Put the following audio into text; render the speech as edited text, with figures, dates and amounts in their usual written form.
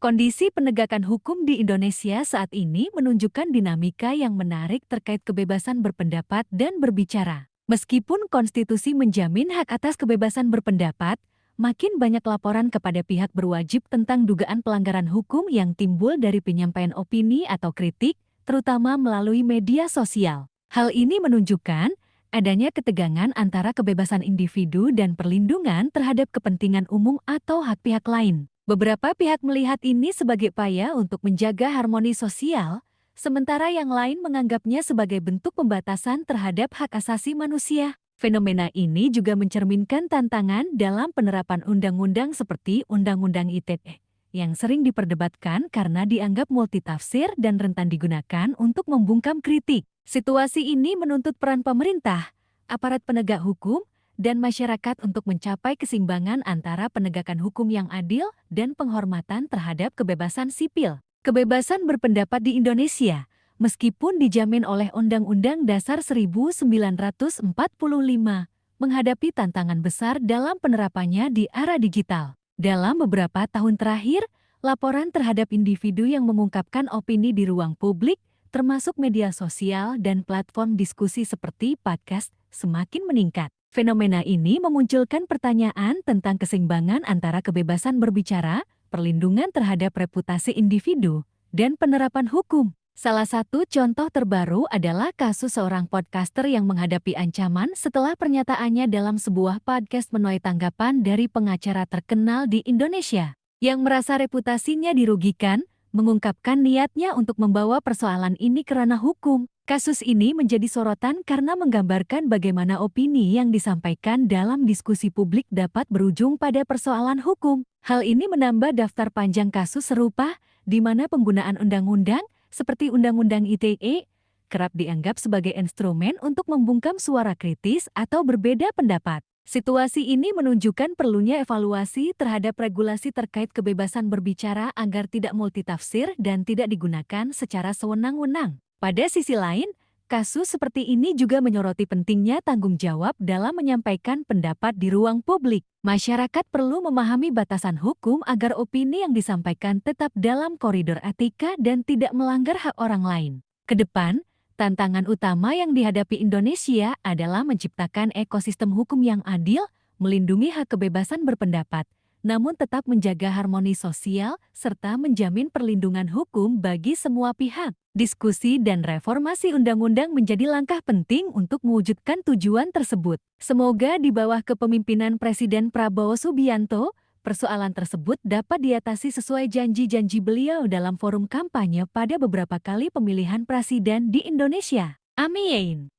Kondisi penegakan hukum di Indonesia saat ini menunjukkan dinamika yang menarik terkait kebebasan berpendapat dan berbicara. Meskipun konstitusi menjamin hak atas kebebasan berpendapat, makin banyak laporan kepada pihak berwajib tentang dugaan pelanggaran hukum yang timbul dari penyampaian opini atau kritik, terutama melalui media sosial. Hal ini menunjukkan adanya ketegangan antara kebebasan individu dan perlindungan terhadap kepentingan umum atau hak pihak lain. Beberapa pihak melihat ini sebagai upaya untuk menjaga harmoni sosial, sementara yang lain menganggapnya sebagai bentuk pembatasan terhadap hak asasi manusia. Fenomena ini juga mencerminkan tantangan dalam penerapan undang-undang seperti Undang-Undang ITE, yang sering diperdebatkan karena dianggap multitafsir dan rentan digunakan untuk membungkam kritik. Situasi ini menuntut peran pemerintah, aparat penegak hukum, dan masyarakat untuk mencapai keseimbangan antara penegakan hukum yang adil dan penghormatan terhadap kebebasan sipil. Kebebasan berpendapat di Indonesia, meskipun dijamin oleh Undang-Undang Dasar 1945, menghadapi tantangan besar dalam penerapannya di era digital. Dalam beberapa tahun terakhir, laporan terhadap individu yang mengungkapkan opini di ruang publik, termasuk media sosial dan platform diskusi seperti podcast, semakin meningkat. Fenomena ini memunculkan pertanyaan tentang keseimbangan antara kebebasan berbicara, perlindungan terhadap reputasi individu, dan penerapan hukum. Salah satu contoh terbaru adalah kasus seorang podcaster yang menghadapi ancaman setelah pernyataannya dalam sebuah podcast menuai tanggapan dari pengacara terkenal di Indonesia, yang merasa reputasinya dirugikan, mengungkapkan niatnya untuk membawa persoalan ini ke ranah hukum. Kasus ini menjadi sorotan karena menggambarkan bagaimana opini yang disampaikan dalam diskusi publik dapat berujung pada persoalan hukum. Hal ini menambah daftar panjang kasus serupa, di mana penggunaan undang-undang, seperti Undang-Undang ITE, kerap dianggap sebagai instrumen untuk membungkam suara kritis atau berbeda pendapat. Situasi ini menunjukkan perlunya evaluasi terhadap regulasi terkait kebebasan berbicara agar tidak multitafsir dan tidak digunakan secara sewenang-wenang. Pada sisi lain, kasus seperti ini juga menyoroti pentingnya tanggung jawab dalam menyampaikan pendapat di ruang publik. Masyarakat perlu memahami batasan hukum agar opini yang disampaikan tetap dalam koridor etika dan tidak melanggar hak orang lain. Kedepan, tantangan utama yang dihadapi Indonesia adalah menciptakan ekosistem hukum yang adil, melindungi hak kebebasan berpendapat, namun tetap menjaga harmoni sosial serta menjamin perlindungan hukum bagi semua pihak. Diskusi dan reformasi undang-undang menjadi langkah penting untuk mewujudkan tujuan tersebut. Semoga di bawah kepemimpinan Presiden Prabowo Subianto, persoalan tersebut dapat diatasi sesuai janji-janji beliau dalam forum kampanye pada beberapa kali pemilihan presiden di Indonesia. Amin.